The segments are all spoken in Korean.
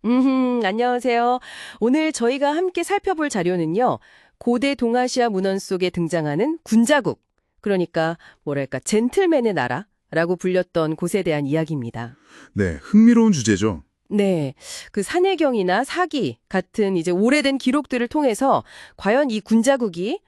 안녕하세요. 오늘 저희가 함께 살펴볼 자료는요. 고대 동아시아 문헌 속에 등장하는 군자국, 그러니까 뭐랄까 젠틀맨의 나라라고 불렸던 곳에 대한 이야기입니다. 네, 흥미로운 주제죠. 네, 그 산해경이나 사기 같은 이제 오래된 기록들을 통해서 과연 이 군자국이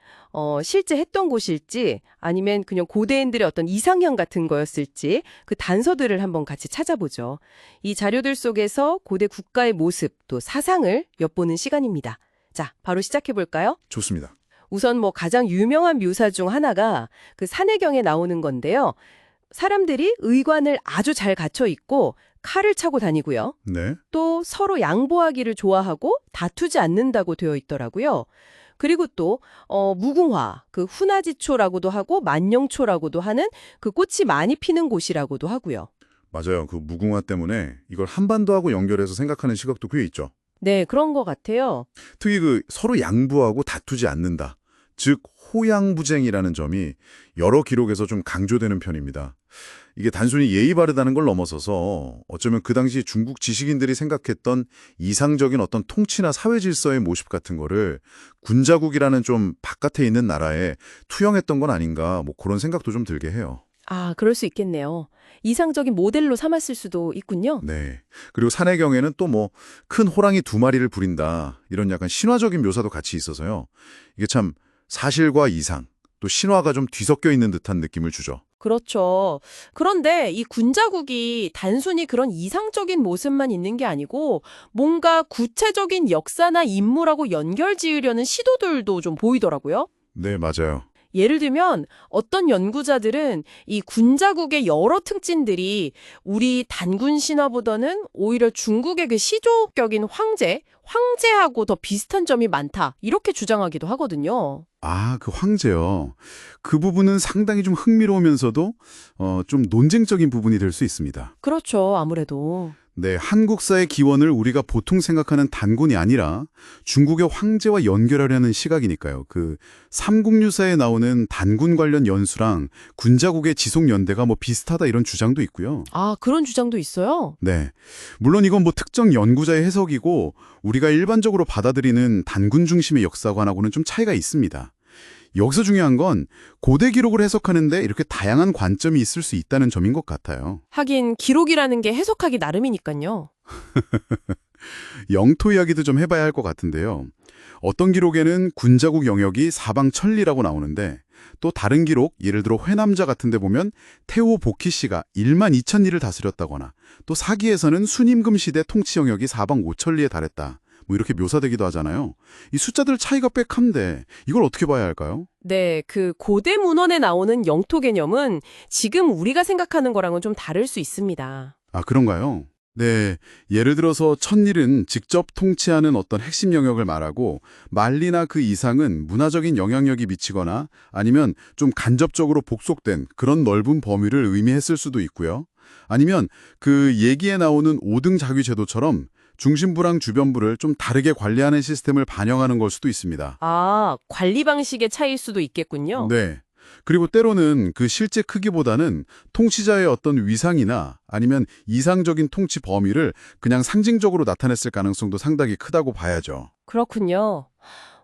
실제 했던 곳일지 아니면 그냥 고대인들의 어떤 이상형 같은 거였을지 그 단서들을 한번 같이 찾아보죠. 이 자료들 속에서 고대 국가의 모습 또 사상을 엿보는 시간입니다. 자, 바로 시작해 볼까요? 좋습니다. 우선 뭐 가장 유명한 묘사 중 하나가 그 산해경에 나오는 건데요. 사람들이 의관을 아주 잘 갖춰 있고 칼을 차고 다니고요. 네. 또 서로 양보하기를 좋아하고 다투지 않는다고 되어 있더라고요. 그리고 또 무궁화, 그 훈화지초라고도 하고 만령초라고도 하는 그 꽃이 많이 피는 곳이라고도 하고요. 맞아요. 그 무궁화 때문에 이걸 한반도하고 연결해서 생각하는 시각도 꽤 있죠. 네, 그런 것 같아요. 특히 그 서로 양보하고 다투지 않는다. 즉 호양부쟁이라는 점이 여러 기록에서 좀 강조되는 편입니다. 이게 단순히 예의 바르다는 걸 넘어서서 어쩌면 그 당시 중국 지식인들이 생각했던 이상적인 어떤 통치나 사회 질서의 모습 같은 거를 군자국이라는 좀 바깥에 있는 나라에 투영했던 건 아닌가 뭐 그런 생각도 좀 들게 해요. 아, 그럴 수 있겠네요. 이상적인 모델로 삼았을 수도 있군요. 네. 그리고 산해경에는 또 뭐 큰 호랑이 두 마리를 부린다 이런 약간 신화적인 묘사도 같이 있어서요. 이게 참 사실과 이상 또 신화가 좀 뒤섞여 있는 듯한 느낌을 주죠. 그렇죠. 그런데 이 군자국이 단순히 그런 이상적인 모습만 있는 게 아니고 뭔가 구체적인 역사나 인물하고 연결 지으려는 시도들도 좀 보이더라고요. 네, 맞아요. 예를 들면 어떤 연구자들은 이 군자국의 여러 특징들이 우리 단군 신화보다는 오히려 중국의 그 시조격인 황제하고 더 비슷한 점이 많다. 이렇게 주장하기도 하거든요. 아, 그 황제요. 그 부분은 상당히 좀 흥미로우면서도 좀 논쟁적인 부분이 될 수 있습니다. 그렇죠. 아무래도. 네, 한국사의 기원을 우리가 보통 생각하는 단군이 아니라 중국의 황제와 연결하려는 시각이니까요. 그 삼국유사에 나오는 단군 관련 연수랑 군자국의 지속 연대가 뭐 비슷하다 이런 주장도 있고요. 아, 그런 주장도 있어요? 네, 물론 이건 뭐 특정 연구자의 해석이고 우리가 일반적으로 받아들이는 단군 중심의 역사관하고는 좀 차이가 있습니다. 여기서 중요한 건 고대 기록을 해석하는데 이렇게 다양한 관점이 있을 수 있다는 점인 것 같아요. 하긴 기록이라는 게 해석하기 나름이니까요. 영토 이야기도 좀 해봐야 할 것 같은데요. 어떤 기록에는 군자국 영역이 사방천리라고 나오는데 또 다른 기록, 예를 들어 회남자 같은 데 보면 태호 복희 씨가 1만 2천 리를 다스렸다거나 또 사기에서는 순임금 시대 통치 영역이 사방 5천 리에 달했다. 뭐 이렇게 묘사되기도 하잖아요. 이 숫자들 차이가 꽤 큰데 이걸 어떻게 봐야 할까요? 네, 그 고대 문헌에 나오는 영토 개념은 지금 우리가 생각하는 거랑은 좀 다를 수 있습니다. 아, 그런가요? 네, 예를 들어서 천일은 직접 통치하는 어떤 핵심 영역을 말하고 만리나 그 이상은 문화적인 영향력이 미치거나 아니면 좀 간접적으로 복속된 그런 넓은 범위를 의미했을 수도 있고요. 아니면 그 얘기에 나오는 5등 자귀 제도처럼 중심부랑 주변부를 좀 다르게 관리하는 시스템을 반영하는 걸 수도 있습니다. 아, 관리 방식의 차이일 수도 있겠군요. 네. 그리고 때로는 그 실제 크기보다는 통치자의 어떤 위상이나 아니면 이상적인 통치 범위를 그냥 상징적으로 나타냈을 가능성도 상당히 크다고 봐야죠. 그렇군요.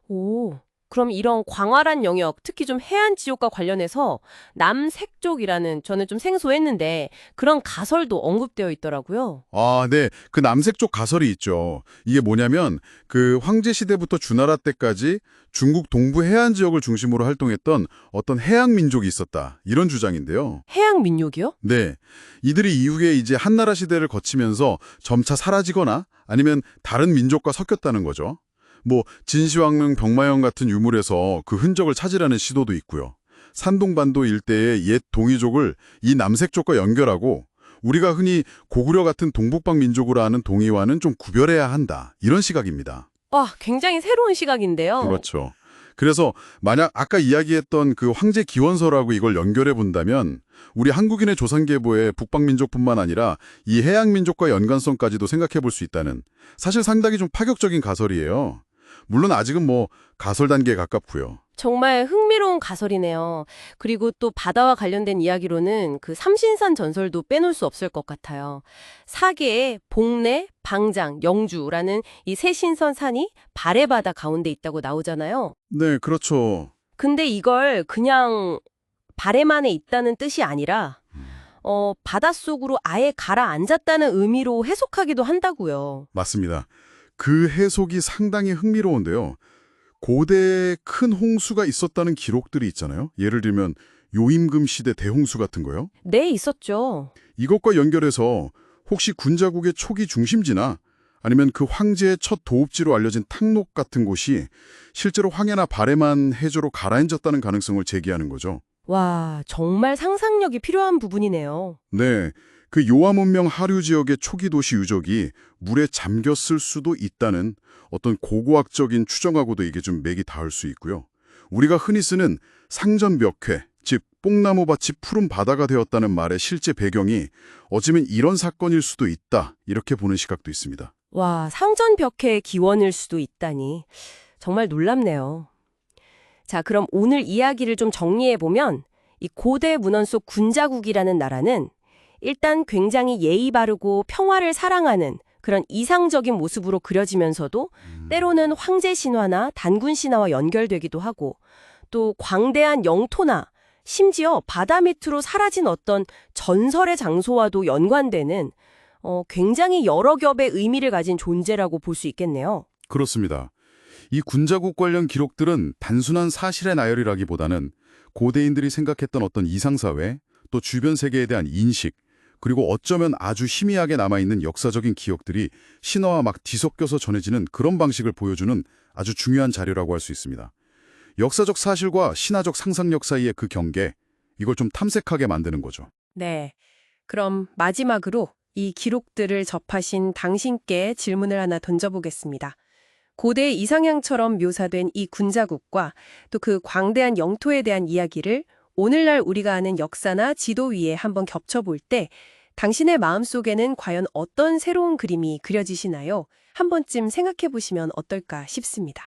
오, 그럼 이런 광활한 영역, 특히 좀 해안 지역과 관련해서 남색족이라는 저는 좀 생소했는데 그런 가설도 언급되어 있더라고요. 아, 네. 그 남색 쪽 가설이 있죠. 이게 뭐냐면 그 황제 시대부터 주나라 때까지 중국 동부 해안 지역을 중심으로 활동했던 어떤 해양 민족이 있었다. 이런 주장인데요. 해양 민족이요? 네. 이들이 이후에 이제 한나라 시대를 거치면서 점차 사라지거나 아니면 다른 민족과 섞였다는 거죠. 뭐 진시황릉, 병마형 같은 유물에서 그 흔적을 찾으려는 시도도 있고요. 산동반도 일대의 옛 동이족을 이 남색족과 연결하고 우리가 흔히 고구려 같은 동북방 민족으로 아는 동이와는 좀 구별해야 한다. 이런 시각입니다. 와, 굉장히 새로운 시각인데요. 그렇죠. 그래서 만약 아까 이야기했던 그 황제 기원서라고 이걸 연결해 본다면 우리 한국인의 조상계보의 북방민족뿐만 아니라 이 해양민족과 연관성까지도 생각해 볼 수 있다는 사실 상당히 좀 파격적인 가설이에요. 물론 아직은 뭐 가설 단계에 가깝고요. 정말 흥미로운 가설이네요. 그리고 또 바다와 관련된 이야기로는 그 삼신산 전설도 빼놓을 수 없을 것 같아요. 사계에 복례, 방장, 영주라는 이 세 신선 산이 발해 바다 가운데 있다고 나오잖아요. 네, 그렇죠. 근데 이걸 그냥 발해만에 있다는 뜻이 아니라 바닷속으로 아예 가라앉았다는 의미로 해석하기도 한다고요. 맞습니다. 그 해석이 상당히 흥미로운데요. 고대에 큰 홍수가 있었다는 기록들이 있잖아요. 예를 들면 요임금 시대 대홍수 같은 거요. 네, 있었죠. 이것과 연결해서 혹시 군자국의 초기 중심지나 아니면 그 황제의 첫 도읍지로 알려진 탕록 같은 곳이 실제로 황해나 발해만 해저로 가라앉았다는 가능성을 제기하는 거죠. 와, 정말 상상력이 필요한 부분이네요. 네, 그 요하 문명 하류 지역의 초기 도시 유적이 물에 잠겼을 수도 있다는 어떤 고고학적인 추정하고도 이게 좀 맥이 닿을 수 있고요. 우리가 흔히 쓰는 상전벽회, 즉 뽕나무밭이 푸른 바다가 되었다는 말의 실제 배경이 어쩌면 이런 사건일 수도 있다, 이렇게 보는 시각도 있습니다. 와, 상전벽해의 기원일 수도 있다니. 정말 놀랍네요. 자, 그럼 오늘 이야기를 좀 정리해보면 이 고대 문헌 속 군자국이라는 나라는 일단 굉장히 예의 바르고 평화를 사랑하는 그런 이상적인 모습으로 그려지면서도 때로는 황제 신화나 단군 신화와 연결되기도 하고 또 광대한 영토나 심지어 바다 밑으로 사라진 어떤 전설의 장소와도 연관되는 굉장히 여러 겹의 의미를 가진 존재라고 볼 수 있겠네요. 그렇습니다. 이 군자국 관련 기록들은 단순한 사실의 나열이라기보다는 고대인들이 생각했던 어떤 이상사회, 또 주변 세계에 대한 인식, 그리고 어쩌면 아주 희미하게 남아있는 역사적인 기억들이 신화와 막 뒤섞여서 전해지는 그런 방식을 보여주는 아주 중요한 자료라고 할 수 있습니다. 역사적 사실과 신화적 상상력 사이의 그 경계, 이걸 좀 탐색하게 만드는 거죠. 네. 그럼 마지막으로 이 기록들을 접하신 당신께 질문을 하나 던져보겠습니다. 고대 이상향처럼 묘사된 이 군자국과 또 그 광대한 영토에 대한 이야기를 오늘날 우리가 아는 역사나 지도 위에 한번 겹쳐볼 때 당신의 마음속에는 과연 어떤 새로운 그림이 그려지시나요? 한 번쯤 생각해 보시면 어떨까 싶습니다.